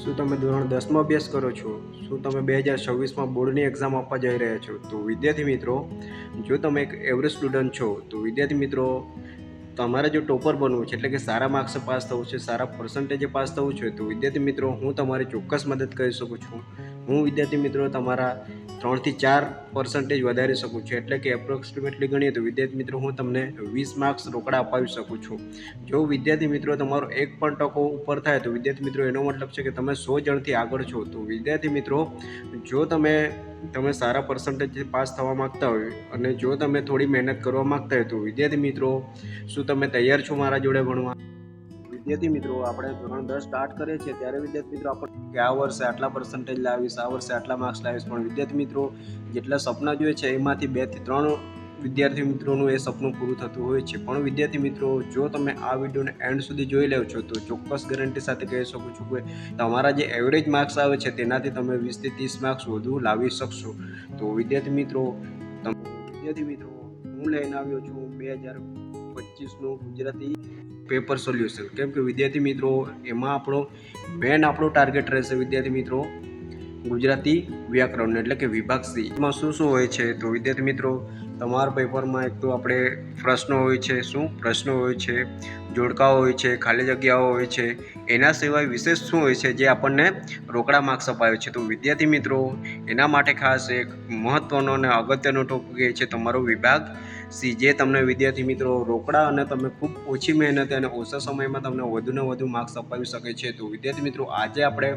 શું તમે ધોરણ 10માં અભ્યાસ કરો છો? શું તમે 2026માં બોર્ડની એક્ઝામ આપવા જઈ રહ્યા છો? તો વિદ્યાર્થી મિત્રો, જો તમે એક એવરેજ સ્ટુડન્ટ છો, તો વિદ્યાર્થી મિત્રો, તમારે જો ટોપર બનવું છે, એટલે કે સારા માર્ક્સે પાસ થવું છે, સારા પર્સન્ટેજે પાસ થવું છે, તો વિદ્યાર્થી મિત્રો હું તમારી ચોક્કસ મદદ કરી શકું છું. હું વિદ્યાર્થી મિત્રો તમારા 3થી 4% વધારી શકું છું, એટલે કે એપ્રોક્સિમેટલી ગણીએ તો વિદ્યાર્થી મિત્રો હું તમને 20 માર્ક્સ રોકડા અપાવી શકું છું. જો વિદ્યાર્થી મિત્રો તમારો 1% ઉપર થાય તો વિદ્યાર્થી મિત્રો એનો મતલબ છે કે તમે 100 જણથી આગળ છો. તો વિદ્યાર્થી મિત્રો, જો તમે સારા પર્સન્ટેજથી પાસ થવા માગતા હોય અને જો તમે થોડી મહેનત કરવા માગતા હોય તો વિદ્યાર્થી મિત્રો, શું તમે તૈયાર છો મારા જોડે ભણવા? વિદ્યાર્થી મિત્રો, આપણે ધોરણ 10 સ્ટાર્ટ કરીએ છીએ ત્યારે વિદ્યાર્થી મિત્રો આપણે કે આ વર્ષે આટલા પર્સન્ટેજ લાવીશ, આ વર્ષે આટલા માર્ક્સ લાવીશ, પણ વિદ્યાર્થી મિત્રો જેટલા સપના જોઈએ છે એમાંથી 2 થી 3 વિદ્યાર્થી મિત્રોનું એ સપનું પૂરું થતું હોય છે. પણ વિદ્યાર્થી મિત્રો, જો તમે આ વિડીયોને એન્ડ સુધી જોઈ લેવ છો તો ચોક્કસ ગેરંટી સાથે કહી શકું છું કે તમારા જે એવરેજ માર્ક્સ આવે છે તેનાથી તમે 20 થી 30 માર્ક્સ વધુ લાવી શકશો. તો વિદ્યાર્થી મિત્રો, હું લઈને આવ્યો છું 2025નું ગુજરાતી પેપર સોલ્યુશન. કેમ કે વિદ્યાર્થી મિત્રો, એમાં આપણો ટાર્ગેટ રહેશે વિદ્યાર્થી મિત્રો ગુજરાતી વ્યાકરણ, એટલે કે વિભાગ સી. એમાં શું હોય છે? તો વિદ્યાર્થી મિત્રો, તમારા પેપરમાં એક તો આપણે પ્રશ્નો હોય છે, જોડકાઓ હોય છે, ખાલી જગ્યાઓ હોય છે. એના સિવાય વિશેષ શું હોય છે જે આપણને રોકડા માર્ક્સ અપાવે છે? તો વિદ્યાર્થી મિત્રો, એના માટે ખાસ એક મહત્વનો અને અગત્યનો ટોપિક એ છે તમારો વિભાગ સી, જે તમને વિદ્યાર્થી મિત્રો રોકડા અને તમે ખૂબ ઓછી મહેનતે અને ઓછા સમયમાં તમને વધુને વધુ માર્ક્સ અપાવી શકે છે. તો વિદ્યાર્થી મિત્રો, આજે આપણે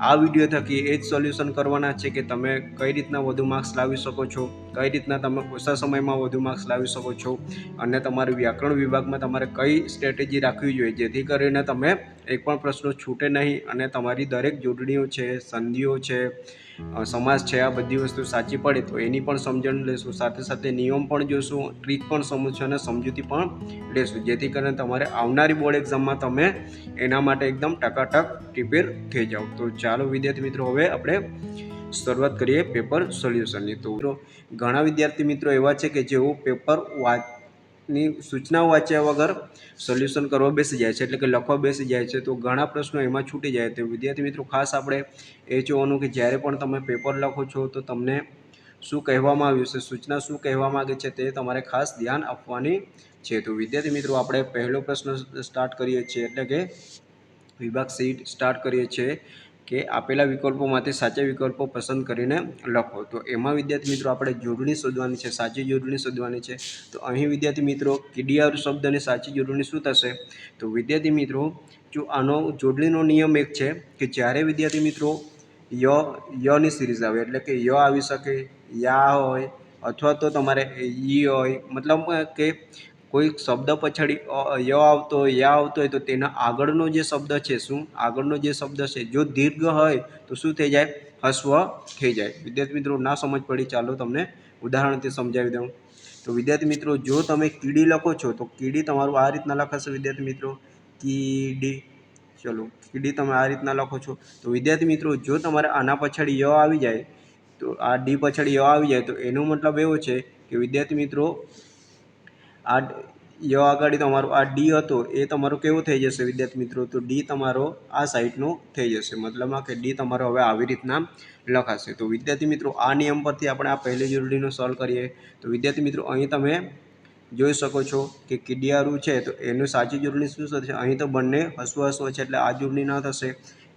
આ વિડીયો થકી એ જ સોલ્યુશન કરવાના છે કે તમે કઈ રીતના વધુ માર્ક્સ લાવી શકો છો, કઈ રીતના તમે ઓછા સમયમાં વધુ માર્ક્સ લાવી શકો છો, અને તમારી વ્યાકરણ વિભાગમાં તમારે કઈ સ્ટ્રેટેજી રાખવી જોઈએ જેથી કરીને તમે એક પણ પ્રશ્નો છૂટે નહીં અને તમારી દરેક જોડણીઓ છે, સંધિઓ છે, સમાસ છે, આ બધી વસ્તુ સાચી પડે તો એની પણ સમજણ લેશું. સાથે સાથે નિયમ પણ જોશું, ટ્રીક પણ સમજશું અને સમજૂતી પણ લેશું, જેથી કરીને તમારે આવનારી બોર્ડ એક્ઝામમાં તમે એના માટે એકદમ ટકાટક પ્રિપેર થઈ જાઓ. તો ચાલો વિદ્યાર્થી મિત્રો, હવે આપણે શરૂઆત કરીએ પેપર સોલ્યુશનની. તો ઘણા વિદ્યાર્થી મિત્રો એવા છે કે જેઓ પેપર ની સૂચનાઓ વાંચ્યા વગર સોલ્યુશન કરવા બેસી જાય છે, એટલે કે લખવા બેસી જાય છે, તો ઘણા પ્રશ્નો એમાં છૂટી જાય. તો વિદ્યાર્થી મિત્રો, ખાસ આપણે એ જોવાનું કે જ્યારે પણ તમે પેપર લખો છો તો તમને શું કહેવામાં આવ્યું છે, સૂચના શું કહેવા માગે છે, તે તમારે ખાસ ધ્યાન આપવાની છે. તો વિદ્યાર્થી મિત્રો, આપણે પહેલો પ્રશ્ન સ્ટાર્ટ કરીએ છીએ, એટલે કે વિભાગ સીટ સ્ટાર્ટ કરીએ છીએ કે આપેલા વિકલ્પોમાંથી સાચા વિકલ્પો પસંદ કરીને લખો. તો એમાં વિદ્યાર્થી મિત્રો આપણે જોડણી શોધવાની છે, સાચી જોડણી શોધવાની છે. તો અહીં વિદ્યાર્થી મિત્રો કીડિયાર શબ્દની સાચી જોડણી શું થશે? તો વિદ્યાર્થી મિત્રો, જો આનો જોડણીનો નિયમ એક છે કે જ્યારે વિદ્યાર્થી મિત્રો યની સિરીઝ આવે, એટલે કે ય આવી શકે, યા હોય, અથવા તો તમારે ઈ હોય, મતલબ કે કોઈ શબ્દ પછાડી ય આવતો હોય, યા આવતો હોય, તો તેના આગળનો જે શબ્દ છે, આગળનો જે શબ્દ છે જો દીર્ઘ હોય તો શું થઈ જાય? હસ્વ થઈ જાય. વિદ્યાર્થી મિત્રો, ના સમજ પડી, ચાલો તમને ઉદાહરણથી સમજાવી દઉં. તો વિદ્યાર્થી મિત્રો, જો તમે કીડી લખો છો તો કીડી તમારું આ રીતના લખાશે વિદ્યાર્થી મિત્રો, કીડી. ચલો, કીડી તમે આ રીતના લખો છો. તો વિદ્યાર્થી મિત્રો, જો તમારે આના પછાડી ય આવી જાય, તો આ ડી પછાડી ય આવી જાય, તો એનો મતલબ એવો છે કે વિદ્યાર્થી મિત્રો આ ય આગળ તમારો આ ડી હતો એ તમારો કેવો થઈ જશે વિદ્યાર્થી મિત્રો? તો ડી તમારો આ સાઈડનો થઈ જશે, મતલબમાં કે ડી તમારો હવે આવી રીતના લખાશે. તો વિદ્યાર્થી મિત્રો, આ નિયમ પરથી આપણે આ પહેલી જોડણીનો સોલ્વ કરીએ. તો વિદ્યાર્થી મિત્રો, અહીં તમે જોઈ શકો છો કે કીડિયારું છે, તો એનું સાચી જોડણી શું થશે? અહીં તો બંને હસવો છે, એટલે આ જોડણી ન થશે.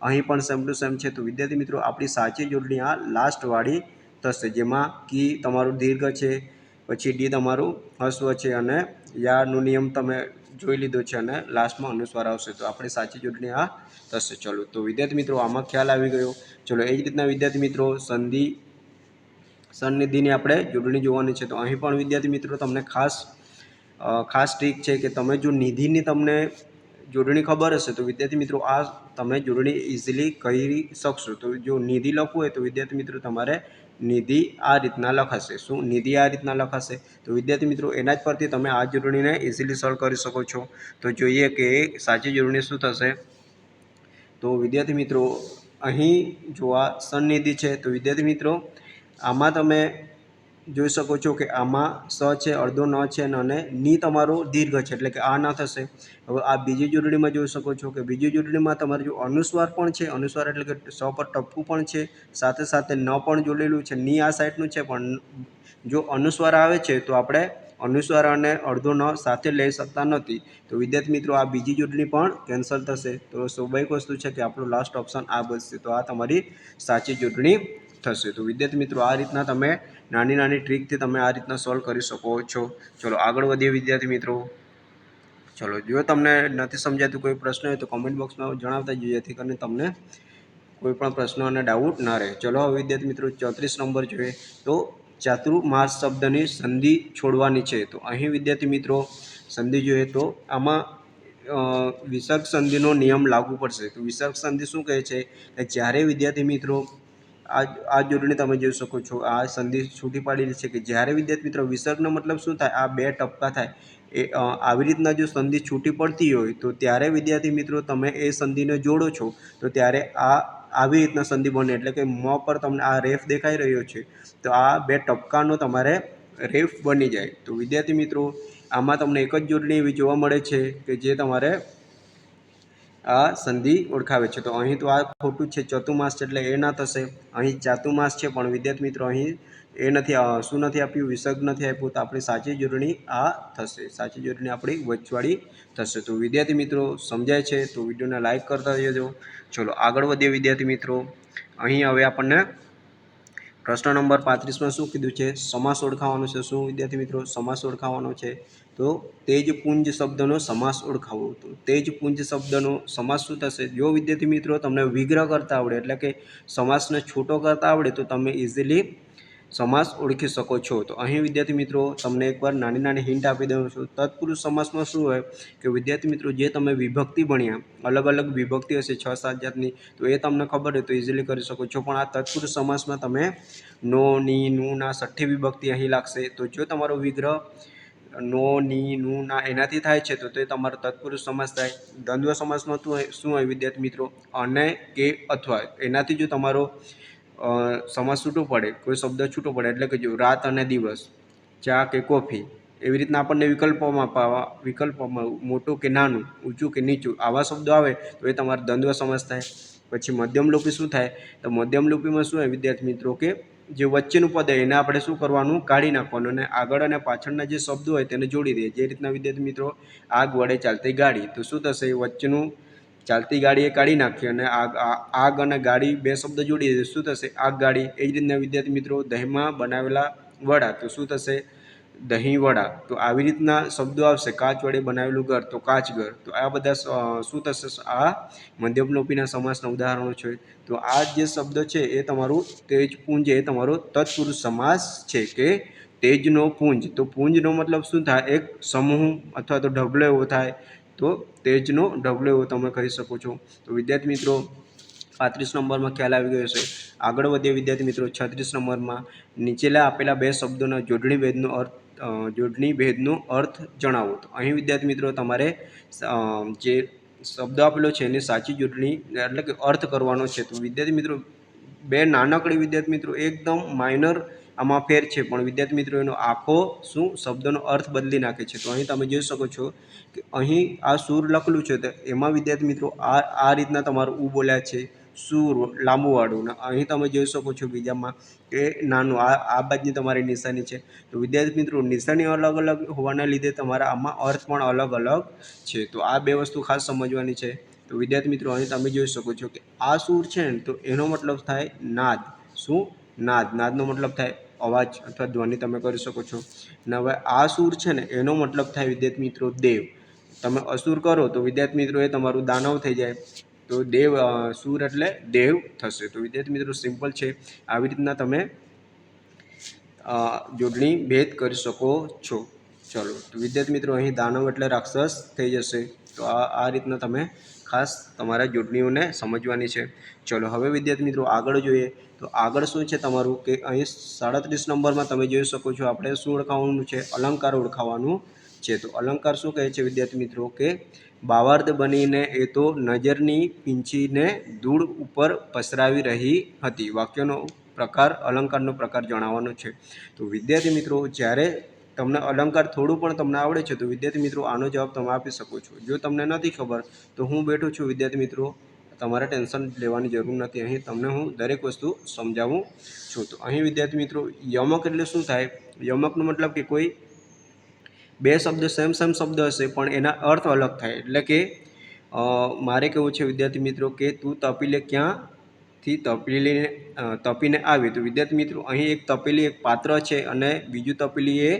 અહીં પણ સેમ ટુ સેમ છે. તો વિદ્યાર્થી મિત્રો, આપણી સાચી જોડણી આ લાસ્ટવાળી થશે, જેમાં કી તમારું દીર્ઘ છે, પછી ડી તમારું હસ્વ છે, અને યાનો નિયમ તમે જોઈ લીધો છે, અને લાસ્ટમાં અનુસ્વાર આવશે. તો આપણી સાચી જોડણી આ થશે. ચલો, તો વિદ્યાર્થી મિત્રો આમાં ખ્યાલ આવી ગયો. ચલો, એ જ રીતના વિદ્યાર્થી મિત્રો સન્નિધિની આપણે જોડણી જોવાની છે. તો અહીં પણ વિદ્યાર્થી મિત્રો તમને ખાસ ટ્રીક છે કે તમે જો નિધિની તમને જોડણી ખબર હશે તો વિદ્યાર્થી મિત્રો આ તમે જોડણી ઇઝીલી કરી શકશો. તો જો નિધિ લખવું હોય તો વિદ્યાર્થી મિત્રો તમારે નિધિ આ રીતના લખાશે. શું નિધિ આ રીતના લખાશે? તો વિદ્યાર્થી મિત્રો એના જ પરથી તમે આ જોડણીને ઇઝીલી સોલ્વ કરી શકો છો. તો જોઈએ કે સાચી જોડણી શું થશે. તો વિદ્યાર્થી મિત્રો, અહીં જો આ સન્નિધિ છે તો વિદ્યાર્થી મિત્રો આમાં તમે જોઈ શકો છો કે આમાં સ છે, અડધો ન છે અને ની તમારો દીર્ઘ છે એટલે કે આ ના થશે. હવે આ બીજી જોડણીમાં જોઈ શકો છો કે બીજી જોડણીમાં તમારે જો અનુસ્વાર પણ છે, અનુસ્વાર એટલે કે સ પર ટપકું પણ છે, સાથે સાથે ન પણ જોડેલું છે. ની આ સાઈડનું છે પણ જો અનુસ્વાર આવે છે તો આપણે અનુસ્વાર અને અડધો ન સાથે લઈ શકતા નથી. તો વિદ્યાર્થી મિત્રો આ બીજી જોડણી પણ કેન્સલ થશે. તો સ્વાભાવિક વસ્તુ છે કે આપણો લાસ્ટ ઓપ્શન આ બનશે. તો આ તમારી સાચી જોડણી થશે. તો વિદ્યાર્થી મિત્રો આ રીતના તમે નાની નાની ટ્રીકથી તમે આ રીતના સોલ્વ કરી શકો છો. ચલો આગળ વધીએ વિદ્યાર્થી મિત્રો. ચલો જો તમને નથી સમજાતું કોઈ પ્રશ્ન હોય તો કોમેન્ટ બોક્સમાં જણાવતા જઈએ, જેથી કરીને તમને કોઈ પણ પ્રશ્ન અને ડાઉટ ના રહે. ચલો હવે વિદ્યાર્થી મિત્રો 34 નંબર જોઈએ તો ચાતુર્માસ શબ્દની સંધિ છોડવાની છે. તો અહીં વિદ્યાર્થી મિત્રો સંધિ જોઈએ તો આમાં વિસર્ગ સંધિનો નિયમ લાગુ પડશે. તો વિસર્ગ સંધિ શું કહે છે કે જ્યારે વિદ્યાર્થી મિત્રો આ જોડણી તમે જોઈ શકો છો, આ સંધિ છૂટી પાડેલી છે કે જ્યારે વિદ્યાર્થી મિત્રો વિસર્ગનો મતલબ શું થાય, આ બે ટપકા થાય એ આવી રીતના જો સંધિ છૂટી પડતી હોય તો ત્યારે વિદ્યાર્થી મિત્રો તમે એ સંધિને જોડો છો તો ત્યારે આવી રીતના સંધિ બને. એટલે કે મ પર તમને આ રેફ દેખાઈ રહ્યો છે તો આ બે ટપકાનો તમારે રેફ બની જાય. તો વિદ્યાર્થી મિત્રો આમાં તમને એક જ જોડણી એવી જોવા મળે છે કે જે તમારે આ સંધિ ઓળખાવે છે. તો અહીં તો આ ખોટું છે, ચતુર્માસ છે એટલે એ ના થશે. અહીં ચાતુર્માસ છે પણ વિદ્યાર્થી મિત્રો અહીં એ નથી, શું નથી આપ્યું, વિસર્ગ નથી આપ્યું. તો આપણી સાચી જોડણી આ થશે. સાચી જોડણી આપણી વચવાળી થશે. તો વિદ્યાર્થી મિત્રો સમજાય છે તો વિડીયોને લાઈક કરતા રહેજો. ચલો આગળ વધીએ વિદ્યાર્થી મિત્રો. અહીં હવે આપણને પ્રશ્ન નંબર 35માં શું કીધું છે, સમાસ ઓળખાવાનો છે. શું વિદ્યાર્થી મિત્રો સમાસ ઓળખાવાનો છે? તો તેજપુંજ શબ્દનો સમાસ ઓળખાવો. તો તેજપુંજ શબ્દનો સમાસ શું થશે? જો વિદ્યાર્થી મિત્રો તમને વિગ્રહ કરતા આવડે એટલે કે સમાસને છૂટો કરતા આવડે તો તમે ઇઝીલી સમાસ ઓળખી શકો છો. તો અહીં વિદ્યાર્થી મિત્રો તમને એકવાર નાની નાની હિન્ટ આપી દઉં છું. તત્પુરુષ સમાસમાં શું હોય કે વિદ્યાર્થી મિત્રો જે તમે વિભક્તિ ભણ્યા, અલગ અલગ વિભક્તિ હશે 6-7 જાતની, તો એ તમને ખબર હોય તો ઇઝીલી કરી શકો છો. પણ આ તત્પુરુષ સમાસમાં તમે નો, ની, નું, ના છઠ્ઠી વિભક્તિ અહીં લાગશે. તો જો તમારો વિગ્રહ નો, ની, નું, ના એનાથી થાય છે તો તે તમારો તત્પુરુષ સમાસ થાય. દ્વંદ્વ સમાસમાં શું હોય વિદ્યાર્થી મિત્રો? અને, કે, અથવા. એનાથી જો તમારો સમાસ છૂટો પડે, કોઈ શબ્દ છૂટો પડે એટલે કે જો રાત અને દિવસ, ચા કે કોફી, એવી રીતના આપણને વિકલ્પોમાં મોટું કે નાનું, ઊંચું કે નીચું આવા શબ્દો આવે તો એ તમારો દ્વંદ્વ સમાસ થાય. પછી મધ્યમલોપી શું થાય? તો મધ્યમલોપીમાં શું હોય વિદ્યાર્થી મિત્રો કે જે વચ્ચેનું પદ હોય એને આપણે શું કરવાનું, કાઢી નાખવાનું અને આગળ અને પાછળના જે શબ્દો હોય તેને જોડી દઈએ. જે રીતના વિદ્યાર્થી મિત્રો આગ વડે ચાલતી ગાડી, તો શું થશે? વચ્ચેનું ચાલતી ગાડી એ કાઢી નાખી અને આગ અને ગાડી બે શબ્દ જોડી દે શું થશે? આગ ગાડી. એ જ રીતના વિદ્યાર્થી મિત્રો દહીંમાં બનાવેલા વડા, તો શું થશે? દહીં વડા. તો આવી રીતના શબ્દો આવશે. કાચ વડે બનાવેલું ઘર, તો કાચઘર. તો આ બધા શું થશે? આ મધ્યમલોપીના સમાસના ઉદાહરણો છે. તો આ જે શબ્દ છે એ તમારું તેજપુંજ એ તમારો તત્પુરુષ સમાસ છે કે તેજનો પુંજ. તો પુંજનો મતલબ શું થાય? એક સમૂહ અથવા તો ઢગલો એવો થાય. તો તેજનો ઢગલો એવો તમે કહી શકો છો. તો વિદ્યાર્થી મિત્રો 35 નંબરમાં ખ્યાલ આવી ગયો છે. આગળ વધીએ વિદ્યાર્થી મિત્રો 36 નંબરમાં. નીચેલા આપેલા બે શબ્દોના જોડણી ભેદનો અર્થ જણાવો. તો અહીં વિદ્યાર્થી મિત્રો તમારે જે શબ્દ આપેલો છે એની સાચી જોડણી એટલે કે અર્થ કરવાનો છે. તો વિદ્યાર્થી મિત્રો બે નાનકડી વિદ્યાર્થી મિત્રો એકદમ માઇનર આમાં ફેર છે, પણ વિદ્યાર્થી મિત્રો એનો આખો શું શબ્દનો અર્થ બદલી નાખે છે. તો અહીં તમે જોઈ શકો છો કે અહીં આ સૂર લખેલું છે તો એમાં વિદ્યાર્થી મિત્રો આ રીતના તમારું ઉ બોલ્યા છે, સૂર લાંબુવાળું. અહીં તમે જોઈ શકો છો બીજામાં કે નાનું, આ બાજની તમારી નિશાની છે. તો વિદ્યાર્થી મિત્રો નિશાની અલગ અલગ હોવાના લીધે તમારા આમાં અર્થ પણ અલગ અલગ છે. તો આ બે વસ્તુ ખાસ સમજવાની છે. તો વિદ્યાર્થી મિત્રો અહીં તમે જોઈ શકો છો કે આ સૂર છે ને તો એનો મતલબ થાય નાદ. શું? નાદ. નાદનો મતલબ થાય અવાજ અથવા ધ્વનિ તમે કરી શકો છો. અને હવે આ સૂર છે ને એનો મતલબ થાય વિદ્યાર્થી મિત્રો દેવ. તમે અસુર કરો તો વિદ્યાર્થી મિત્રો એ તમારું દાનવ થઈ જાય. તો દેવ, સૂર એટલે દેવ થશે. તો વિદ્યાર્થી મિત્રો સિમ્પલ છે. આવી રીતના તમે જોડણી ભેદ કરી શકો છો. ચલો તો વિદ્યાર્થી મિત્રો અહીં દાનવ એટલે રાક્ષસ થઈ જશે. તો આ રીતના તમે ખાસ તમારા જોડણીઓને સમજવાની છે. ચલો હવે વિદ્યાર્થી મિત્રો આગળ જોઈએ. તો આગળ શું છે તમારું કે અહીં 37 નંબરમાં તમે જોઈ શકો છો આપણે શું ઓળખાવાનું છે? અલંકાર ઓળખાવાનું છે. તો અલંકાર શું કહે છે વિદ્યાર્થી મિત્રો કે બાવાર્ધ બનીને એ તો નજરની પીંછીને ધૂળ ઉપર પસરાવી રહી હતી. વાક્યનો પ્રકાર અલંકારનો પ્રકાર જણાવવાનો છે. તો વિદ્યાર્થી મિત્રો, જ્યારે તમને અલંકાર થોડું પણ તમને આવડે છે તો વિદ્યાર્થી મિત્રો આનો જવાબ તમે આપી શકો છો. જો તમને નથી ખબર તો હું બેઠો છું વિદ્યાર્થી મિત્રો, તમારે ટેન્શન લેવાની જરૂર નથી. અહીં તમને હું દરેક વસ્તુ સમજાવું છું. તો અહીં વિદ્યાર્થી મિત્રો, યમક એટલે શું થાય? યમકનો મતલબ કે કોઈ બે શબ્દ સેમ શબ્દ હશે પણ એના અર્થ અલગ થાય. એટલે કે મારે કેવું છે વિદ્યાર્થી મિત્રો કે તું તપીલે ક્યાંથી તપીને આવી. તો વિદ્યાર્થી મિત્રો, અહીં એક તપેલી એક પાત્ર છે અને બીજું તપેલી એ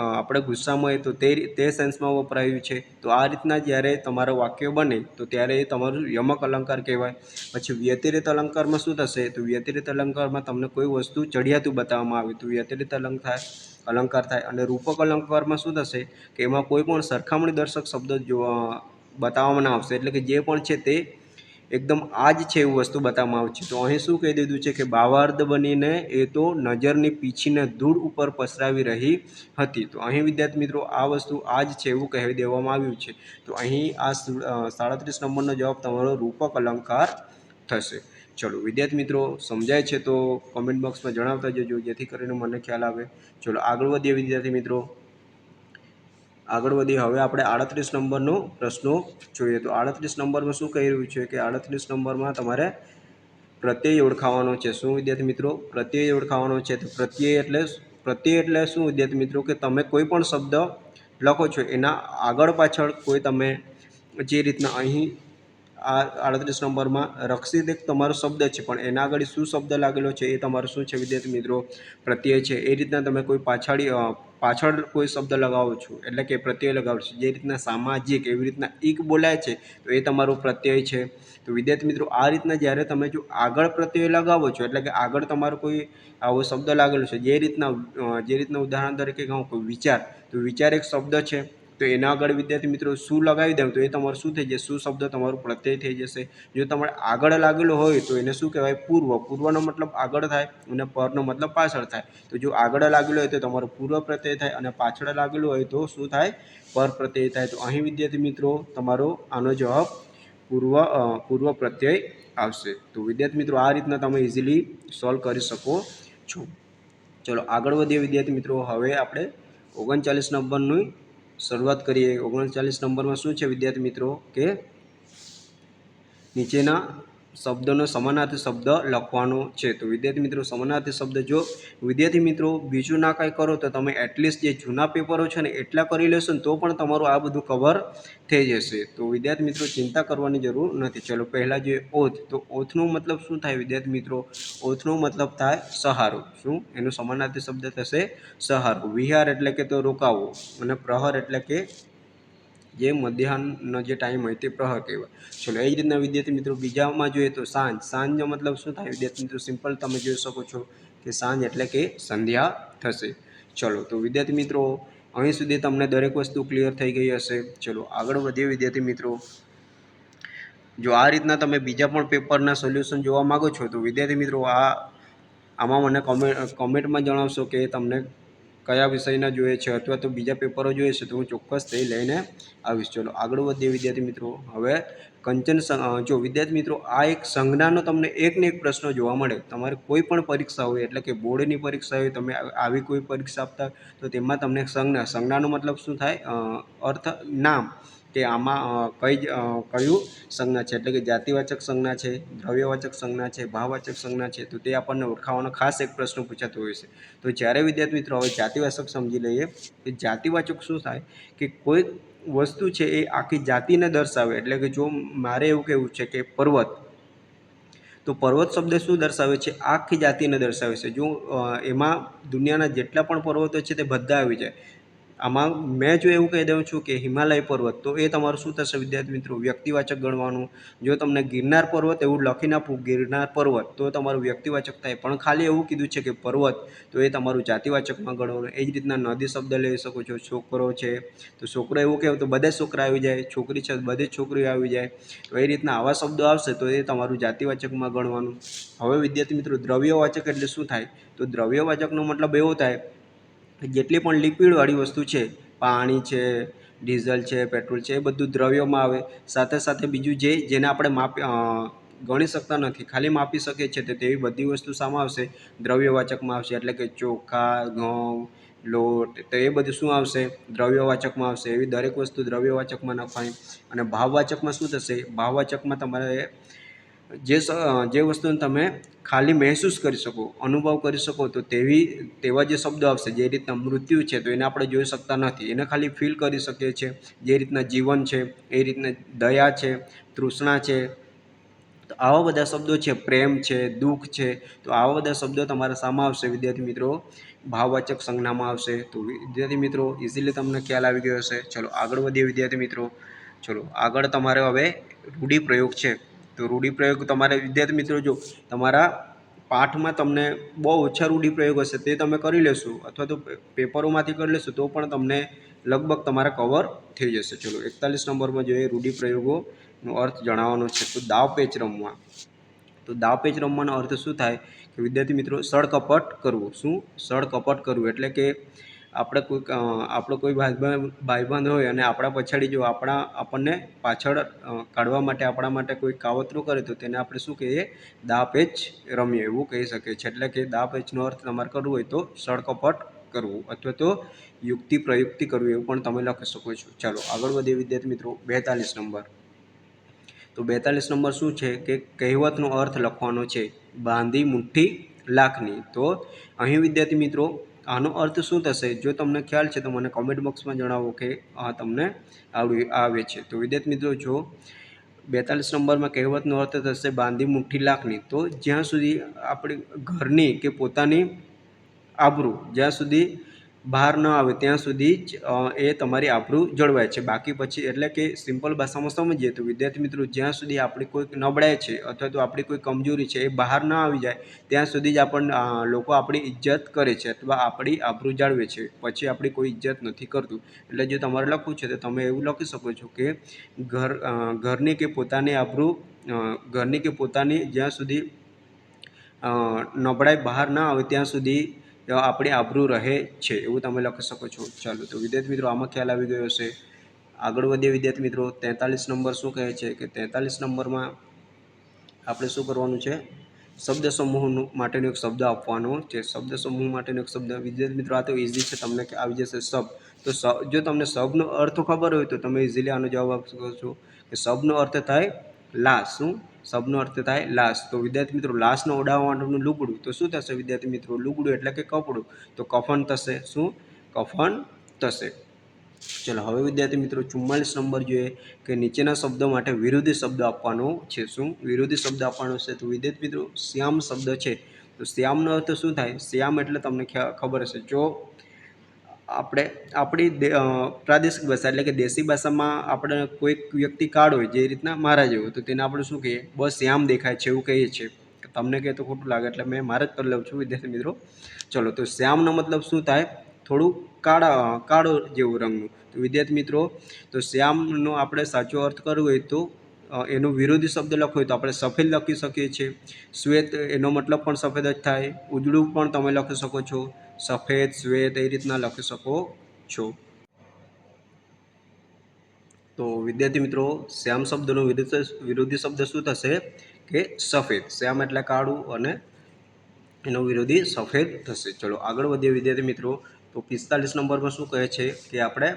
આપણે ગુસ્સામાં હોય તો તે સેન્સમાં વપરાયું છે. તો આ રીતના જ્યારે તમારું વાક્ય બને તો ત્યારે એ તમારું યમક અલંકાર કહેવાય. પછી વ્યતિરેક અલંકારમાં શું થશે? તો વ્યતિરેક અલંકારમાં તમને કોઈ વસ્તુ ચઢિયાતું બતાવવામાં આવે તો વ્યતિરેક અલંકાર થાય. અને રૂપક અલંકારમાં શું થશે કે એમાં કોઈ પણ સરખામણી દર્શક શબ્દ બતાવવામાં ના આવશે. એટલે કે જે પણ છે તે એકદમ આ જ છે એવું વસ્તુ બતાવવામાં આવે છે. તો અહીં શું કહી દીધું છે કે ભાવાર્થ બનીને એ તો નજરની પીછીને ધૂળ ઉપર પસરાવી રહી હતી. તો અહીં વિદ્યાર્થી મિત્રો આ વસ્તુ આ જ છે એવું કહી દેવામાં આવ્યું છે. તો અહીં આ 37 નંબરનો જવાબ તમારો રૂપક અલંકાર થશે. ચલો વિદ્યાર્થી મિત્રો, સમજાય છે તો કમેન્ટ બોક્સમાં જણાવતા જજો જેથી કરીને મને ખ્યાલ આવે. ચલો આગળ વધીએ વિદ્યાર્થી મિત્રો. આગળ વધી હવે આપણે 38 નંબરનો પ્રશ્નો જોઈએ. તો 38 નંબરમાં શું કહી રહ્યું છે કે 38 નંબરમાં તમારે પ્રત્યય ઓળખાવાનો છે. શું વિદ્યાર્થી મિત્રો? પ્રત્યય ઓળખાવાનો છે. તો પ્રત્યય એટલે શું વિદ્યાર્થી મિત્રો? કે તમે કોઈ પણ શબ્દ લખો છો એના આગળ પાછળ કોઈ તમે જે રીતના અહીં આ 38 નંબરમાં રક્ષિત એક તમારો શબ્દ છે પણ એના આગળ શું શબ્દ લાગેલો છે એ તમારો શું છે વિદ્યાર્થી મિત્રો? પ્રત્યય છે. એ રીતના તમે કોઈ પાછળ કોઈ શબ્દ લગાવો છો એટલે કે પ્રત્યય લગાવો છો. જે રીતના સામાજિક એવી રીતના ઈક બોલાય છે તો એ તમારો પ્રત્યય છે. તો વિદ્યાર્થી મિત્રો, આ રીતના જ્યારે તમે જો આગળ પ્રત્યય લગાવો છો એટલે કે આગળ તમારો કોઈ આવો શબ્દ લાગેલો છે, જે રીતના ઉદાહરણ તરીકે કહું કોઈ વિચાર, તો વિચાર એક શબ્દ છે તો એના આગળ વિદ્યાર્થી મિત્રો શું લગાવી દઉં તો એ તમારું શું થઈ જશે? શું શબ્દ તમારું પ્રત્યય થઈ જશે. જો તમારે આગળ લાગેલો હોય તો એને શું કહેવાય? પૂર્વ. પૂર્વનો મતલબ આગળ થાય અને પરનો મતલબ પાછળ થાય. તો જો આગળ લાગેલો હોય તો તમારો પૂર્વ પ્રત્યય થાય અને પાછળ લાગેલું હોય તો શું થાય? પર પ્રત્યય થાય. તો અહીં વિદ્યાર્થી મિત્રો તમારો આનો જવાબ પૂર્વ પ્રત્યય આવશે. તો વિદ્યાર્થી મિત્રો આ રીતના તમે ઇઝીલી સોલ્વ કરી શકો છો. ચલો આગળ વધીએ વિદ્યાર્થી મિત્રો. હવે આપણે 39 નંબરની શરૂઆત કરીએ. 39 નંબરમાં શું છે વિદ્યાર્થી મિત્રો કે નીચેના શબ્દોનો સમાનાર્થી શબ્દ લખવાનો છે. તો વિદ્યાર્થી મિત્રો, સમાનાર્થી શબ્દ જો વિદ્યાર્થી મિત્રો બીજું ના કાંઈ કરો તો તમે એટલીસ્ટ જે જૂના પેપરો છે ને એટલા કરી લેશો ને તો પણ તમારું આ બધું કવર થઈ જશે. તો વિદ્યાર્થી મિત્રો ચિંતા કરવાની જરૂર નથી. ચલો પહેલાં જોઈએ ઓથ. તો ઓથનો મતલબ શું થાય વિદ્યાર્થી મિત્રો? ઓથનો મતલબ થાય સહારો. શું? એનો સમાનાર્થી શબ્દ થશે સહારો. વિહાર એટલે કે તો રોકાવો અને પ્રહર એટલે કે જે મધ્યાહનનો જે ટાઈમ હોય તે પ્રહર કહેવાય. ચલો એ જ રીતના વિદ્યાર્થી મિત્રો બીજામાં જોઈએ તો સાંજ. સાંજનો મતલબ શું થાય વિદ્યાર્થી મિત્રો? સિમ્પલ તમે જોઈ શકો છો કે સાંજ એટલે કે સંધ્યા થશે. ચલો તો વિદ્યાર્થી મિત્રો અહીં સુધી તમને દરેક વસ્તુ ક્લિયર થઈ ગઈ હશે. ચલો આગળ વધીએ વિદ્યાર્થી મિત્રો. જો આ રીતના તમે બીજા પણ પેપરના સોલ્યુશન જોવા માગો છો તો વિદ્યાર્થી મિત્રો આમાં મને કોમેન્ટમાં જણાવશો કે તમને કયા વિષયના જોઈએ છે અથવા તો બીજા પેપરો જોઈએ છે તો હું ચોક્કસ તે લઈને આવીશ. ચલો આગળ વધીએ વિદ્યાર્થી મિત્રો. હવે જો વિદ્યાર્થી મિત્રો આ એક સંજ્ઞાનો તમને એક ને એક પ્રશ્ન જોવા મળે. તમારે કોઈ પણ પરીક્ષા હોય એટલે કે બોર્ડની પરીક્ષા હોય, તમે આવી કોઈ પરીક્ષા આપતા તો તેમાં તમને સંજ્ઞાનો મતલબ શું થાય? અર્થ નામ કે આમાં કયું સંજ્ઞા છે એટલે કે જાતિવાચક સંજ્ઞા છે, દ્રવ્યવાચક સંજ્ઞા છે, ભાવવાચક સંજ્ઞા છે. તો તે આપણને ઓળખાવાનો ખાસ એક પ્રશ્ન પૂછાતો હોય છે. તો જ્યારે વિદ્યાર્થી મિત્રો હવે જાતિવાચક સમજી લઈએ કે જાતિવાચક શું થાય કે કોઈ વસ્તુ છે એ આખી જાતિને દર્શાવે. એટલે કે જો મારે એવું કહેવું છે કે પર્વત, તો પર્વત શબ્દ શું દર્શાવે છે? આખી જાતિને દર્શાવે છે. જો એમાં દુનિયાના જેટલા પણ પર્વતો છે તે બધા આવી જાય. આમાં મેં જો એવું કહી દઉં છું કે હિમાલય પર્વત તો એ તમારું શું થશે વિદ્યાર્થી મિત્રો? વ્યક્તિવાચક ગણવાનું. જો તમને ગિરનાર પર્વત એવું લખીને આપું ગિરનાર પર્વત તો તમારું વ્યક્તિવાચક થાય. પણ ખાલી એવું કીધું છે કે પર્વત તો એ તમારું જાતિવાચકમાં ગણવાનું. એ જ રીતના નદી શબ્દ લઈ શકો છો. છોકરો છે તો છોકરો એવું કહેવું તો બધા છોકરા આવી જાય. છોકરી છે તો બધી જ છોકરીઓ આવી જાય. તો એ રીતના આવા શબ્દો આવશે તો એ તમારું જાતિવાચકમાં ગણવાનું. હવે વિદ્યાર્થી મિત્રો દ્રવ્યવાચક એટલે શું થાય? તો દ્રવ્યવાચકનો મતલબ એવો થાય જેટલી પણ લિક્વિડવાળી વસ્તુ છે, પાણી છે, ડીઝલ છે, પેટ્રોલ છે, એ બધું દ્રવ્યોમાં આવે. સાથે સાથે બીજું જેને આપણે ગણી શકતા નથી, ખાલી માપી શકે છે. તો તેવી બધી વસ્તુ શામાં આવશે? દ્રવ્યવાચકમાં આવશે. એટલે કે ચોખા, ઘઉં, લોટ, તો એ બધું શું આવશે? દ્રવ્યવાચકમાં આવશે. એવી દરેક વસ્તુ દ્રવ્યવાચકમાં નખાય. અને ભાવવાચકમાં શું થશે? ભાવવાચકમાં તમારે જે વસ્તુને તમે ખાલી મહેસૂસ કરી શકો, અનુભવ કરી શકો, તો તેવા જે શબ્દો આવશે. જે રીતના મૃત્યુ છે તો એને આપણે જોઈ શકતા નથી, એને ખાલી ફીલ કરી શકીએ છીએ. જે રીતના જીવન છે, એ રીતના દયા છે, તૃષ્ણા છે, તો આવા બધા શબ્દો છે. પ્રેમ છે, દુઃખ છે, તો આવા બધા શબ્દો તમારા શામાં આવશે વિદ્યાર્થી મિત્રો? ભાવવાચક સંજ્ઞામાં આવશે. તો વિદ્યાર્થી મિત્રો ઇઝીલી તમને ખ્યાલ આવી ગયો હશે. ચલો આગળ વધીએ વિદ્યાર્થી મિત્રો. ચલો આગળ તમારે હવે રૂઢિપ્રયોગ છે. તો રૂઢિપ્રયોગ તમારે વિદ્યાર્થી મિત્રો, જો તમારા પાઠમાં તમને બહુ ઓછા રૂઢિપ્રયોગ હશે તે તમે કરી લેશો, અથવા તો પેપરોમાંથી કરી લેશો તો પણ તમને લગભગ તમારા કવર થઈ જશે. ચલો 41 નંબરમાં જોઈએ રૂઢિપ્રયોગોનો અર્થ જણાવવાનો છે. તો દાવ પેચ રમવા. તો દાવ પેચ રમવાનો અર્થ શું થાય? કે વિદ્યાર્થી મિત્રો સળકપટ કરવું. શું? સળકપટ કરવું એટલે કે આપણો કોઈ ભાઈબંધ હોય અને આપણા પછાડી જો આપણને પાછળ કાઢવા માટે આપણા માટે કોઈ કાવતરું કરે તો તેને આપણે શું કહીએ? દાવ પેચ રમીએ એવું કહી શકીએ છીએ. એટલે કે દાવ પેચનો અર્થ તમારે કરવું હોય તો સળકપટ કરવું, અથવા તો યુક્તિ પ્રયુક્તિ કરવી એવું પણ તમે લખી શકો છો. ચાલો આગળ વધીએ વિદ્યાર્થી મિત્રો. 42 નંબર. તો 42 નંબર શું છે? કે કહેવતનો અર્થ લખવાનો છે. બાંધી મુઠ્ઠી લાખની. તો અહીં વિદ્યાર્થી મિત્રો આનો અર્થ શું થશે? જો તમને ખ્યાલ છે તો મને કોમેન્ટ બોક્સમાં જણાવો કે તમને આવે છે. તો વિદ્યાર્થી મિત્રો જો 42 નંબરમાં કહેવતનો અર્થ થશે બાંધી મુઠ્ઠી લાખની. તો જ્યાં સુધી આપણી ઘરની કે પોતાની આબરૂ જ્યાં સુધી બહાર ન આવે ત્યાં સુધી જ એ તમારી આબરૂ જળવાય છે. બાકી પછી એટલે કે સિમ્પલ ભાષામાં સમજીએ તો વિદ્યાર્થી મિત્રો જ્યાં સુધી આપણી કોઈક નબળાઈ છે અથવા તો આપણી કોઈ કમજોરી છે એ બહાર ન આવી જાય ત્યાં સુધી જ લોકો આપણી ઇજ્જત કરે છે અથવા આપણી આબરૂ જાળવે છે. પછી આપણી કોઈ ઇજ્જત નથી કરતું. એટલે જો તમારે લખવું છે તો તમે એવું લખી શકો છો કે ઘરની કે પોતાની આબરૂ ઘરની કે પોતાની જ્યાં સુધી નબળાઈ બહાર ના આવે ત્યાં સુધી આપણી આબરૂ રહે છે એવું તમે લખી શકો છો. ચાલો તો વિદ્યાર્થી મિત્રો આમાં ખ્યાલ આવી ગયો હશે. આગળ વધીએ વિદ્યાર્થી મિત્રો. 43 નંબર શું કહે છે? કે 43 નંબરમાં આપણે શું કરવાનું છે? શબ્દ સમૂહ માટેનો એક શબ્દ આપવાનો છે. શબ્દ સમૂહ માટેનો એક શબ્દ વિદ્યાર્થી મિત્રો આ તો ઇઝી છે, તમને આવી જશે શબ્દ. તો જો તમને શબ્દનો અર્થ ખબર હોય તો તમે ઇઝીલી આનો જવાબ આપી શકો છો કે શબ્દનો અર્થ થાય લાશ. શું? શબ્દનો અર્થ થાય લાશ. તો વિદ્યાર્થી મિત્રો લાશને ઓઢાવવા માટેનું લુગડું. તો શું થશે વિદ્યાર્થી મિત્રો? લુગડું એટલે કે કપડું. તો કફન થશે. શું? કફન થશે. ચલો હવે વિદ્યાર્થી મિત્રો 44 નંબર જોઈએ કે નીચેના શબ્દો માટે વિરોધી શબ્દ આપવાનો છે. શું? વિરોધી શબ્દ આપવાનો છે. તો વિદ્યાર્થી મિત્રો શ્યામ શબ્દ છે. તો શ્યામનો અર્થ શું થાય? શ્યામ એટલે તમને ખબર હશે, જો આપણી પ્રાદેશિક ભાષા એટલે કે દેશી ભાષામાં આપણે કોઈક વ્યક્તિ કાળ હોય જે રીતના મારા જેવો, તો તેને આપણે શું કહીએ? બસ શ્યામ દેખાય છે એવું કહીએ છીએ. તમને કહે તો ખોટું લાગે એટલે મેં મારે જ કરી લઉં છું વિદ્યાર્થી મિત્રો. ચલો તો શ્યામનો મતલબ શું થાય? થોડું કાળો જેવું રંગનું. તો વિદ્યાર્થી મિત્રો તો શ્યામનો આપણે સાચો અર્થ કરવો હોય તો એનો વિરોધી શબ્દ લખવો હોય તો આપણે સફેદ લખી શકીએ છીએ. શ્વેત એનો મતલબ પણ સફેદ જ થાય. ઉજળું પણ તમે લખી શકો છો. સફેદ, શ્વેત એ રીતના લખી શકો છો. તો વિદ્યાર્થી મિત્રો શ્યામ શબ્દનો વિરોધી શબ્દ શું થશે? કે સફેદ. શ્યામ એટલે કાળું અને એનો વિરોધી સફેદ થશે. ચલો આગળ વધીએ વિદ્યાર્થી મિત્રો. તો 45 નંબરમાં શું કહે છે? કે આપણે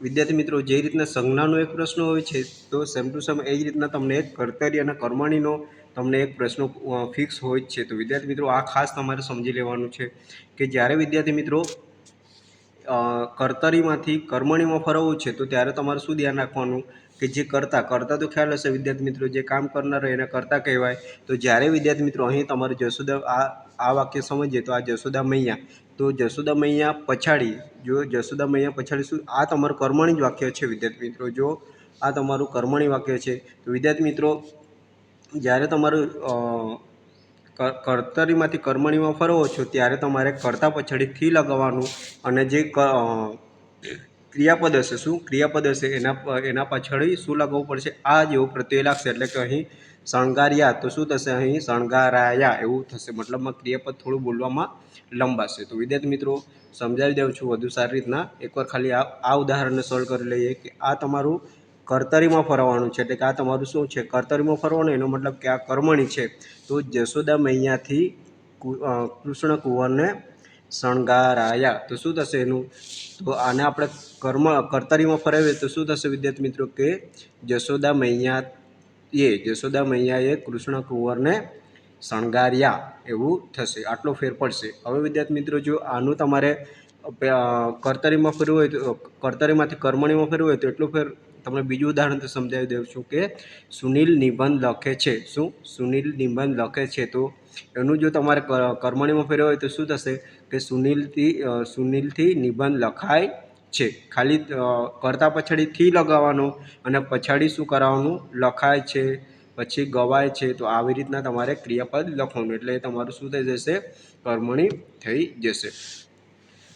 વિદ્યાર્થી મિત્રો જે રીતના સંજ્ઞાનો એક પ્રશ્ન હોય છે તો સેમ ટુ સેમ એ જ રીતના તમને એક કર્તરી અને કર્મણીનો તમને એક પ્રશ્ન ફિક્સ હોય જ છે. તો વિદ્યાર્થી મિત્રો આ ખાસ તમારે સમજી લેવાનું છે કે જ્યારે વિદ્યાર્થી મિત્રો કર્તરીમાંથી કર્મણીમાં ફરવું છે તો ત્યારે તમારે શું ધ્યાન રાખવાનું કે જે કરતા તો ખ્યાલ હશે વિદ્યાર્થી મિત્રો, જે કામ કરનાર એને કરતા કહેવાય. તો જ્યારે વિદ્યાર્થી મિત્રો અહીં તમારે જશોદા આ વાક્ય સમજીએ તો આ જશોદા મૈયા, તો જશોદા મૈયા પછાડી શું? આ તમારું કર્મણી જ વાક્ય છે વિદ્યાર્થી મિત્રો. જો આ તમારું કર્મણી વાક્ય છે તો વિદ્યાર્થી મિત્રો જ્યારે તમારું કર્તરીમાંથી કર્મણીમાં ફરવો છો ત્યારે તમારે કરતા પછાડી થી લગાવવાનું અને જે ક્રિયાપદ હશે, શું ક્રિયાપદ હશે એના પાછળ શું લગાવવું પડશે? આ જેવો પ્રત્યય લાગશે. એટલે કે અહીં શણગાર્યા તો શું થશે? અહીં શણગારાયા એવું થશે. મતલબમાં ક્રિયાપદ થોડું બોલવામાં લંબાશે. તો વિદ્યાર્થી મિત્રો સમજાવી દઉં છું વધુ સારી રીતના. એકવાર ખાલી આ ઉદાહરણને સોલ્વ કરી લઈએ કે આ તમારું કર્તરીમાં ફરવાનું છે, એટલે કે આ તમારું શું છે, કર્તરીમાં ફરવાનું. એનો મતલબ કે આ કર્મણી છે. તો જશોદા મૈયાથી કૃષ્ણ કુંવરને શણગારાયા, તો શું થશે એનું? તો આને આપણે કર્તરીમાં ફરાવીએ તો શું થશે વિદ્યાર્થી મિત્રો? કે જશોદા મૈયાએ કૃષ્ણ કુંવરને શણગાર્યા એવું થશે. આટલો ફેર પડશે. હવે વિદ્યાર્થી મિત્રો, જો આનું તમારે કર્તરીમાં ફેરવું હોય તો કર્તરીમાંથી કર્મણીમાં ફેરવું હોય તો એટલું ફેર તમને બીજું ઉદાહરણ તો સમજાવી દઉં છું કે સુનિલ નિબંધ લખે છે. શું? સુનિલ નિબંધ લખે છે. તો એનું જો તમારે કર્મણીમાં ફેરવું હોય તો શું થશે? કે સુનિલથી નિબંધ લખાય છે. ખાલી કરતા પછાડીથી લગાવવાનો અને પછાડી શું કરાવવાનું? લખાય છે, પછી ગવાય છે. તો આવી રીતના તમારે ક્રિયાપદ લખવાનું, એટલે તમારું શું થઈ જશે? કર્મણી થઈ જશે.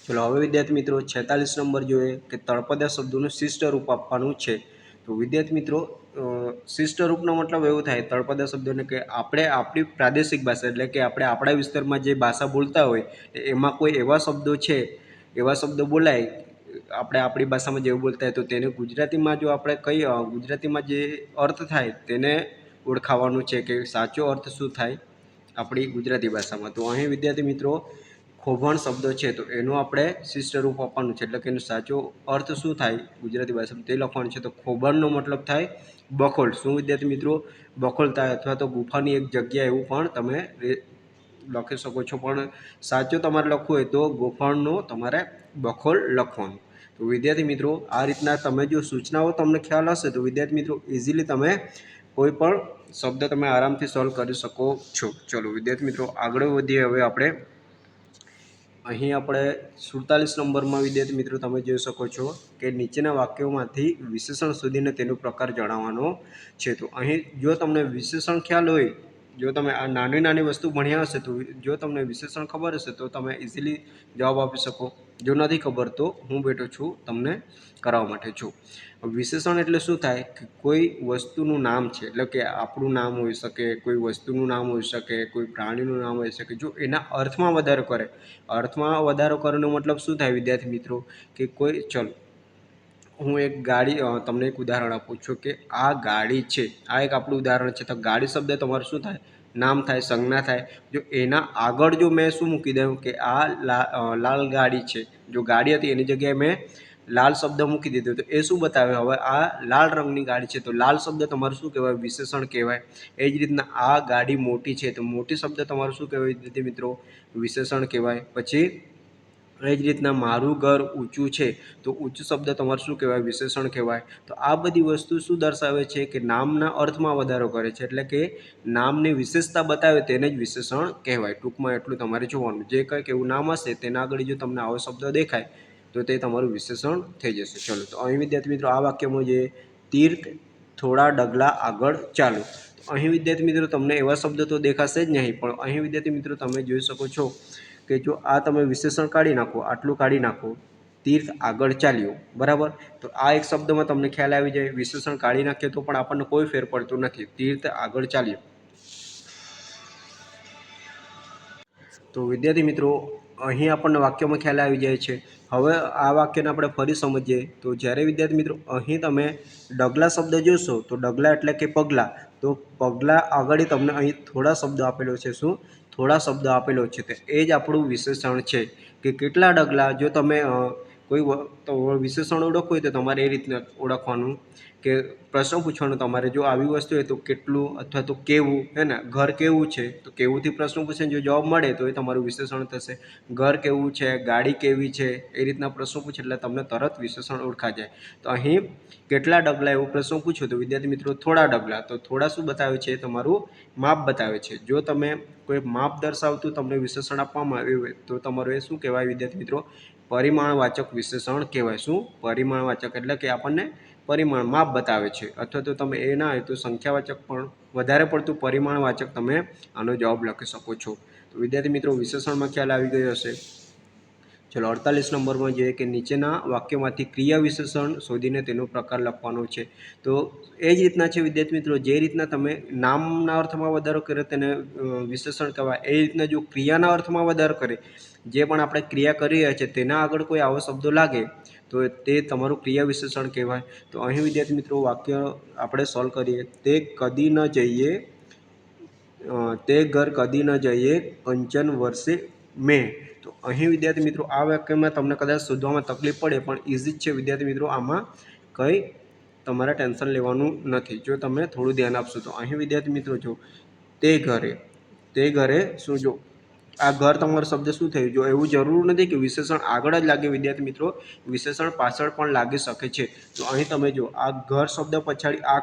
ચલો હવે વિદ્યાર્થી મિત્રો 46 નંબર જોઈએ કે તળપદા શબ્દોનું શિષ્ટ રૂપ આપવાનું છે. તો વિદ્યાર્થી મિત્રો, શિષ્ટ રૂપનો મતલબ એવું થાય તળપદા શબ્દોને કે આપણે આપણી પ્રાદેશિક ભાષા, એટલે કે આપણે આપણા વિસ્તારમાં જે ભાષા બોલતા હોય એમાં કોઈ એવા શબ્દો છે, એવા શબ્દો બોલાય આપણે આપણી ભાષામાં જેવું બોલતા હોય તો તેને ગુજરાતીમાં જો આપણે ગુજરાતીમાં જે અર્થ થાય તેને ઓળખાવાનું છે કે સાચો અર્થ શું થાય આપણી ગુજરાતી ભાષામાં. તો અહીં વિદ્યાર્થી મિત્રો ખોભણ શબ્દો છે તો એનું આપણે શિષ્ટ રૂપ આપવાનું છે, એટલે કે એનો સાચો અર્થ શું થાય ગુજરાતી ભાષામાં તે લખવાનું છે. તો ખોભણનો મતલબ થાય બખોલ. શું વિદ્યાર્થી મિત્રો? બખોલ થાય, અથવા તો ગુફાની એક જગ્યા એવું પણ તમે લખી શકો છો, પણ સાચું તમારે લખવું હોય તો ગોફણનો તમારે બખોલ લખવાનું. તો વિદ્યાર્થી મિત્રો આ રીતના તમે જો સૂચનાઓ તમને ખ્યાલ હશે તો વિદ્યાર્થી મિત્રો ઇઝીલી તમે કોઈ પણ શબ્દ તમે આરામથી સોલ્વ કરી શકો છો. ચલો વિદ્યાર્થી મિત્રો આગળ વધીએ. હવે આપણે અહીં આપણે 47 નંબરમાં વિદ્યાર્થી મિત્રો તમે જોઈ શકો છો કે નીચેના વાક્યોમાંથી વિશેષણ શોધીને તેનો પ્રકાર જણાવવાનો છે. તો અહીં જો તમને વિશેષણ ખ્યાલ હોય, જો તમે આ નાની નાની વસ્તુ ભણ્યા હશે તો જો તમને વિશેષણ ખબર હશે તો તમે ઇઝીલી જવાબ આપી શકો. જો નથી ખબર તો હું બેઠો છું તમને કરાવવા માટે છું. વિશેષણ એટલે શું થાય કે કોઈ વસ્તુનું નામ છે, એટલે કે આપણું નામ હોઈ શકે, કોઈ વસ્તુનું નામ હોઈ શકે, કોઈ પ્રાણીનું નામ હોઈ શકે, જો એના અર્થમાં વધારો કરે. અર્થમાં વધારો કરવાનો મતલબ શું થાય વિદ્યાર્થી મિત્રો? કે કોઈ ચલો હું એક ગાડી તમને એક ઉદાહરણ આપું છું કે આ ગાડી છે, આ એક આપણું ઉદાહરણ છે. તો ગાડી શબ્દ તમારું શું થાય? નામ થાય, સંજ્ઞા થાય. જો એના આગળ જો મેં શું મૂકી દઉં કે આ લાલ ગાડી છે, જો ગાડી હતી એની જગ્યાએ મેં લાલ શબ્દ મૂકી દીધો તો એ શું બતાવે? હવે આ લાલ રંગની ગાડી છે, તો લાલ શબ્દ તમારું શું કહેવાય? વિશેષણ કહેવાય. એ જ રીતના આ ગાડી મોટી છે તો મોટી શબ્દ તમારું શું કહેવાય વિદ્યાર્થી મિત્રો? વિશેષણ કહેવાય. પછી એ જ રીતના મારું ઘર ઊંચું છે તો ઊંચું શબ્દ તમારું શું કહેવાય? વિશેષણ કહેવાય. તો આ બધી વસ્તુ શું દર્શાવે છે કે નામના અર્થમાં વધારો કરે છે, એટલે કે નામની વિશેષતા બતાવે તેને જ વિશેષણ કહેવાય. ટૂંકમાં એટલું તમારે જોવાનું. જે કંઈક એવું નામ હશે તેના આગળ જો તમને આવો શબ્દ દેખાય તો તે તમારું વિશેષણ થઈ જશે. ચલો તો અહીં વિદ્યાર્થી મિત્રો આ વાક્યમાં જે તીર્થ થોડા ડગલા આગળ ચાલો, તો અહીં વિદ્યાર્થી મિત્રો તમને એવા શબ્દ તો દેખાશે જ નહીં, પણ અહીં વિદ્યાર્થી મિત્રો તમે જોઈ શકો છો કે જો આ તમે વિશેષણ કાઢી નાખો, આટલું કાઢી નાખો, તીર્થ આગળ ચાલ્યો, બરાબર. તો આ એક શબ્દમાં તમને ખ્યાલ આવી જાય. વિશેષણ કાઢી નાખીએ તો પણ આપણને કોઈ ફેર પડતો નથી. તીર્થ આગળ ચાલ્યો. તો વિદ્યાર્થી મિત્રો અહીં આપણને વાક્યમાં ખ્યાલ આવી જાય છે. હવે આ વાક્યને આપણે ફરી સમજીએ તો જ્યારે વિદ્યાર્થી મિત્રો અહીં તમે ડગલા શબ્દ જોશો તો ડગલા એટલે કે પગલાં, તો પગલાં આગળ તમને અહીં થોડા શબ્દો આપેલો છે. શું? થોડા શબ્દ આપેલો છે. તો એ જ આપણું વિશેષણ છે કે કેટલા ડગલા. જો તમે કોઈ વિશેષણ ઓળખવું હોય તો તમારે એ રીતના ઓળખવાનું કે પ્રશ્ન પૂછવાનો તમારે. જો આવી વસ્તુ હોય તો કેટલું અથવા તો કેવું, હે ને. ઘર કેવું છે તો કેવુંથી પ્રશ્ન પૂછે, જો જવાબ મળે તો એ તમારું વિશેષણ થશે. ઘર કેવું છે, ગાડી કેવી છે, એ રીતના પ્રશ્નો પૂછે એટલે તમને તરત વિશેષણ ઓળખા જાય. તો અહીં કેટલા ડગલા એવો પ્રશ્ન પૂછો તો વિદ્યાર્થી મિત્રો થોડા ડગલા, તો થોડા શું બતાવે છે? તમારું માપ બતાવે છે. જો તમે કોઈ માપ દર્શાવતું તમને વિશેષણ આપવામાં આવ્યું હોય તો તમારું એ શું કહેવાય વિદ્યાર્થી મિત્રો? પરિમાણવાચક વિશેષણ કહેવાય. શું? પરિમાણવાચક એટલે કે આપણને પરિમાણ માપ બતાવે છે. અથવા તો તમે એ ના હોય તો સંખ્યાવાચક પણ વધારે પડતું પરિમાણવાચક તમે આનો જવાબ લખી શકો છો. તો વિદ્યાર્થી મિત્રો વિશેષણમાં ખ્યાલ આવી ગયો હશે. ચલો 48 નંબરમાં જોઈએ કે નીચેના વાક્યોમાંથી ક્રિયા વિશેષણ શોધીને તેનો પ્રકાર લખવાનો છે. તો એ જ રીતના છે વિદ્યાર્થી મિત્રો, જે રીતના તમે નામના અર્થમાં વધારો કરે તેને વિશેષણ કહેવાય, એ રીતના જો ક્રિયાના અર્થમાં વધારો કરે, જે પણ આપણે ક્રિયા કરી રહ્યા છીએ તેના આગળ કોઈ આવો શબ્દો લાગે તો તે તમારું ક્રિયા વિશેષણ કહેવાય. તો અહીં વિદ્યાર્થી મિત્રો વાક્ય આપણે સોલ્વ કરીએ. તે કદી ન જઈએ, તે ઘર કદી ન જઈએ કંચન વર્ષે મેં. તો અહીં વિદ્યાર્થી મિત્રો આ વાક્યમાં તમને કદાચ શોધવામાં તકલીફ પડે, પણ ઇઝી જ છે વિદ્યાર્થી મિત્રો. આમાં કંઈ તમારે ટેન્શન લેવાનું નથી જો તમે થોડું ધ્યાન આપશો તો. અહીં વિદ્યાર્થી મિત્રો જો તે ઘરે શું, જો આ ઘર તમારો શબ્દ શું થયું, જો એવું જરૂર નથી કે વિશેષણ આગળ જ લાગે વિદ્યાર્થી મિત્રો, વિશેષણ પાછળ પણ લાગી શકે છે. તો અહીં તમે જો આ ઘર શબ્દ પછાડી આ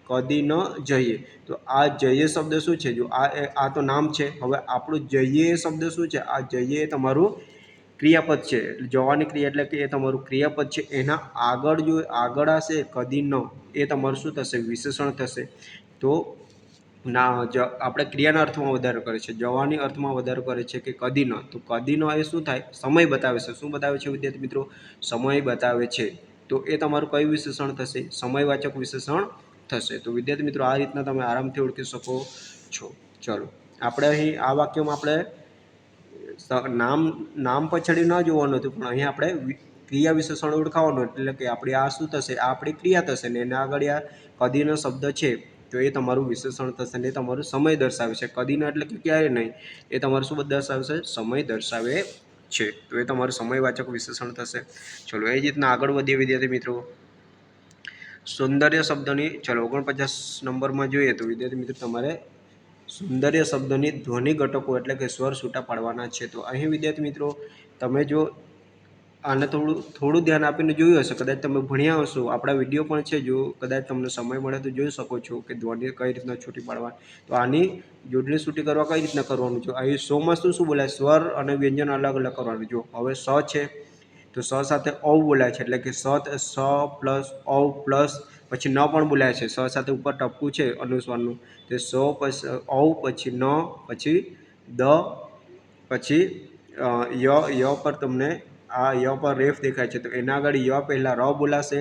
કદી ન જઈએ, તો આ જઈએ શબ્દ શું છે, જો આ તો નામ છે. હવે આપણું જઈએ શબ્દ શું છે, આ જઈએ એ તમારું ક્રિયાપદ છે. જવાની ક્રિયા એટલે કે એ તમારું ક્રિયાપદ છે. એના આગળ જો આગળ હશે કદી ન, એ તમારું શું થશે, વિશેષણ થશે. તો આપણે ક્રિયાના અર્થમાં વધારો કરે છે, જવાની અર્થમાં વધારો કરે છે કે કદી ન. તો કદી ન એ શું થાય, સમય બતાવે છે. શું બતાવે છે વિદ્યાર્થી મિત્રો, સમય બતાવે છે. તો એ તમારું કયું વિશેષણ થશે, સમયવાચક વિશેષણ થશે. તો વિદ્યાર્થી મિત્રો આ રીતના તમે આરામથી ઓળખી શકો છો. ચલો આપણે અહીં આ વાક્યમાં આપણે નામ પછાડી ન જોવાનું હતું, પણ અહીં આપણે ક્રિયા વિશેષણ ઓળખાવાનું, એટલે કે આપણી આ શું થશે, આ આપણી ક્રિયા થશે ને એના આગળ આ કદીનો શબ્દ છે તો એ તમારું વિશેષણ થશે ને એ તમારું સમય દર્શાવે છે. કદીનો એટલે કે ક્યારે નહીં, એ તમારું શું દર્શાવે છે, સમય દર્શાવે છે. તો એ તમારું સમયવાચક વિશેષણ થશે. ચલો એ જ રીતના આગળ વધીએ વિદ્યાર્થી મિત્રો. સૌંદર્ય શબ્દની, ચલો 49 નંબરમાં જોઈએ તો વિદ્યાર્થી મિત્રો તમારે સૌંદર્ય શબ્દની ધ્વનિ ઘટકો એટલે કે સ્વર છૂટા પાડવાના છે. તો અહીં વિદ્યાર્થી મિત્રો તમે જો આને થોડું ધ્યાન આપીને જોયું હશે, કદાચ તમે ભણ્યા હશો, આપણા વિડીયો પણ છે, જો કદાચ તમને સમય મળે તો જોઈ શકો છો કે ધ્વનિ કઈ રીતના છૂટી પાડવાની. તો આની જોડણી છૂટી કરવા કઈ રીતના કરવાનું છે, અહીં સોમાં શું બોલાય, સ્વર અને વ્યંજન અલગ અલગ કરવાનું. જો હવે સ છે તો સ સાથે ઔ બોલાય છે, એટલે કે સ પ્લસ ઔ પ્લસ પછી ન પણ બોલાય છે. સ સાથે ઉપર ટપકું છે અનુસ્વારનું, તે સો પછી ઔ પછી ન પછી દ પછી ય પર તમને આ ય પર રેફ દેખાય છે, તો એના આગળ ય પહેલાં ર બોલાશે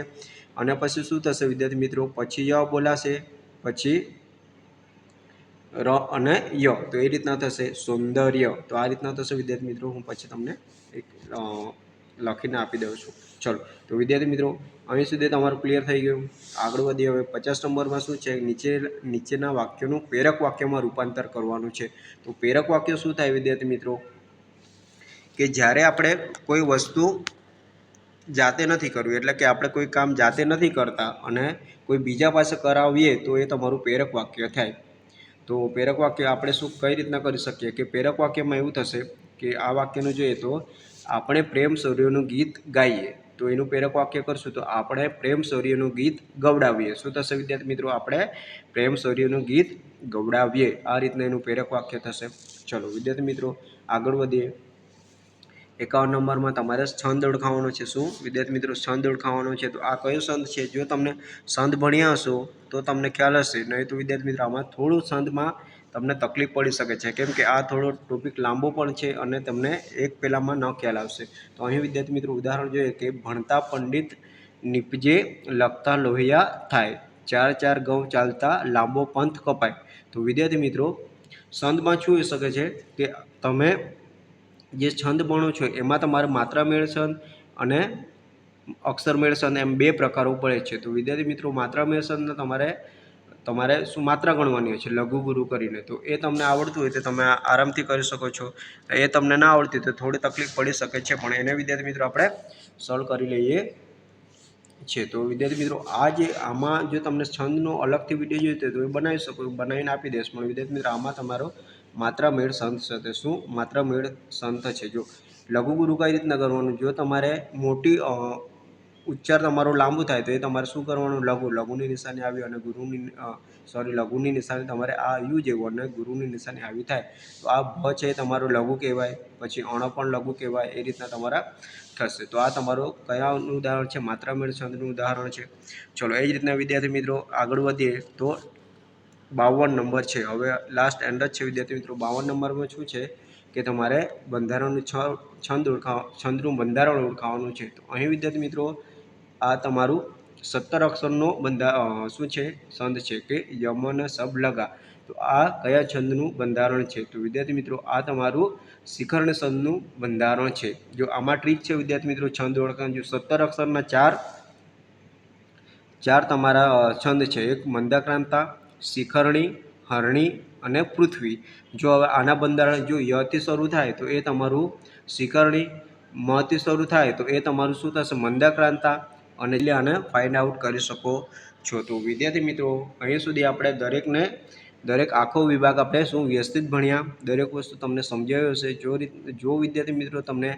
અને પછી શું થશે વિદ્યાર્થી મિત્રો, પછી ય બોલાશે, પછી ર અને ય. તો એ રીતના થશે સૌંદર્ય. તો આ રીતના થશે વિદ્યાર્થી મિત્રો. હું પછી તમને એક લખીને આપી દઉં છું. ચલો તો વિદ્યાર્થી મિત્રો અહીં સુધી તમારું ક્લિયર થઈ ગયું. આગળ વધીએ. હવે 50 નંબરમાં શું છે, નીચેના વાક્યોનું પ્રેરક વાક્યમાં રૂપાંતર કરવાનું છે. તો પ્રેરક વાક્ય શું થાય વિદ્યાર્થી મિત્રો, કે જ્યારે આપણે કોઈ વસ્તુ જાતે નથી કરવી, એટલે કે આપણે કોઈ કામ જાતે નથી કરતા અને કોઈ બીજા પાસે કરાવીએ તો એ તમારું પ્રેરક વાક્ય થાય. તો પ્રેરક વાક્ય આપણે શું કઈ રીતના કરી શકીએ, કે પ્રેરક વાક્યમાં એવું થશે કે આ વાક્યનું જોઈએ તો આપણે પ્રેમ શૌર્યનું ગીત ગાઈએ, તો એનું પ્રેરક વાક્ય કરશું તો આપણે પ્રેમ શૌર્યનું ગીત ગવડાવીએ. શું થશે વિદ્યાર્થી મિત્રો, આપણે પ્રેમ શૌર્યનું ગીત ગવડાવીએ. આ રીતના એનું પ્રેરક વાક્ય થશે. ચલો વિદ્યાર્થી મિત્રો આગળ વધીએ. 51 નંબરમાં તમારે છંદ ઓળખાવાનો છે. શું વિદ્યાર્થી મિત્રો, છંદ ઓળખાવાનો છે. તો આ કયો છંદ છે, જો તમને છંદ ભણ્યા હશો તો તમને ખ્યાલ હશે, નહીં તો વિદ્યાર્થી મિત્રો આમાં થોડું છંદમાં તમને તકલીફ પડી શકે છે, કેમ કે આ થોડો ટોપિક લાંબો પણ છે અને તમને એક પહેલાંમાં ન ખ્યાલ આવશે. તો અહીં વિદ્યાર્થી મિત્રો ઉદાહરણ જોઈએ કે ભણતા પંડિત નીપજે લખતા લોહિયા થાય, 4 ઘઉં ચાલતા લાંબો પંથ કપાય. તો વિદ્યાર્થી મિત્રો છંદમાં શું હોઈ શકે છે કે તમે જે છંદ ભણો છો એમાં તમારે માત્રા મેળ છંદ અને અક્ષર મેળ છંદ એમ બે પ્રકારો પડે છે. તો વિદ્યાર્થી મિત્રો માત્રા મેળ છંદ તમારે શું માત્રા ગણવાની હોય છે લઘુ ગુરુ કરીને. તો એ તમને આવડતું હોય તો તમે આરામથી કરી શકો છો. એ તમને ના આવડતી તો થોડી તકલીફ પડી શકે છે, પણ એને વિદ્યાર્થી મિત્રો આપણે સોલ્વ કરી લઈએ છે. તો વિદ્યાર્થી મિત્રો આમાં જો તમને છંદનો અલગથી વિડીયો જોઈતો તો એ બનાવી શકો, બનાવીને આપી દઈશ, પણ વિદ્યાર્થી મિત્રો આમાં તમારો માત્રા મેળ સંત છે. શું માત્રા મેળ સંત છે. જો લઘુ ગુરુ કઈ રીતના કરવાનું, જો તમારે મોટી ઉચ્ચાર તમારો લાંબુ થાય તો એ તમારે શું કરવાનું, લઘુની નિશાની આવી અને લઘુની નિશાની તમારે આ યુ જેવું અને ગુરુની નિશાની આવી થાય તો આ ભ છે તમારું લઘુ કહેવાય, પછી અણ પણ લઘુ કહેવાય. એ રીતના તમારા થશે. તો આ તમારું કયાનું ઉદાહરણ છે, માત્રા મેળ છંદનું ઉદાહરણ છે. ચલો એ જ રીતના વિદ્યાર્થી મિત્રો આગળ વધીએ તો 52 નંબર છે. હવે લાસ્ટ એન્ડ જ છે વિદ્યાર્થી મિત્રો. 52 નંબરમાં શું છે કે તમારે બંધારણનું છંદનું બંધારણ ઓળખાવાનું છે. તો અહીં વિદ્યાર્થી મિત્રો આ તમારું 17 અક્ષરનો શું છે છંદ છે કે યમન સબ લગા. તો આ કયા છંદનું બંધારણ છે? તો વિદ્યાર્થી મિત્રો આ તમારું શિખરણ છંદનું બંધારણ છે. જો આમાં ટ્રીક છે વિદ્યાર્થી મિત્રો છંદ ઓળખવાનું. જો 17 અક્ષરના ચાર તમારા છંદ છે. એક મંદાક્રાંતા, શિખરણી, હરણી અને પૃથ્વી. જો હવે આના બંધારણ જો યથી શરૂ થાય તો એ તમારું શિખરણી, મથી શરૂ થાય તો એ તમારું શું થશે? મંદાક્રાંતા. અને એટલે આને ફાઇન્ડ આઉટ કરી શકો છો. તો વિદ્યાર્થી મિત્રો અહીં સુધી આપણે દરેક આખો વિભાગ આપણે શું વ્યવસ્થિત ભણ્યા. દરેક વસ્તુ તમને સમજાવી હશે. જો વિદ્યાર્થી મિત્રો તમને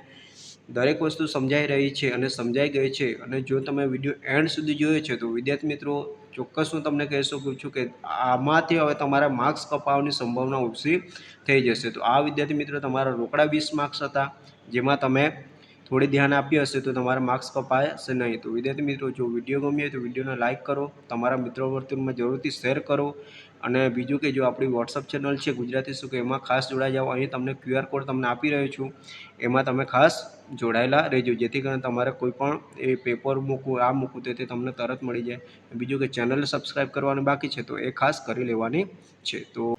દરેક વસ્તુ સમજાઈ રહી છે અને સમજાઈ ગઈ છે અને જો તમે વિડીયો એન્ડ સુધી જોયો છે તો વિદ્યાર્થી મિત્રો ચોક્કસ હું તમને કહી શકું છું કે આમાંથી હવે તમારા માર્ક્સ કપાવવાની સંભાવના ઓછી થઈ જશે. તો આ વિદ્યાર્થી મિત્રો તમારા રોકડા 20 માર્ક્સ હતા, જેમાં તમે થોડી ધ્યાન આપ્યું હશે તો તમારા માર્ક્સ કપાશે નહીં. તો વિદ્યાર્થી મિત્રો જો વિડીયો ગમ્યો હોય તો વિડીયોને લાઇક કરો, તમારા મિત્રો વર્તુળમાં જરૂરથી શેર કરો. અને બીજું કે જો આપણી વોટ્સઅપ ચેનલ છે ગુજરાતી શું કે એમાં ખાસ જોડાઈ જાઓ. અહીં તમને QR કોડ તમને આપી રહ્યો છું, એમાં તમે ખાસ જોડાયેલા રહેજો, જેથી કરીને તમારે કોઈ પણ એ પેપર મૂકવું તે તમને તરત મળી જાય. બીજું કે ચેનલ સબસ્ક્રાઈબ કરવાની બાકી છે તો એ ખાસ કરી લેવાની છે. તો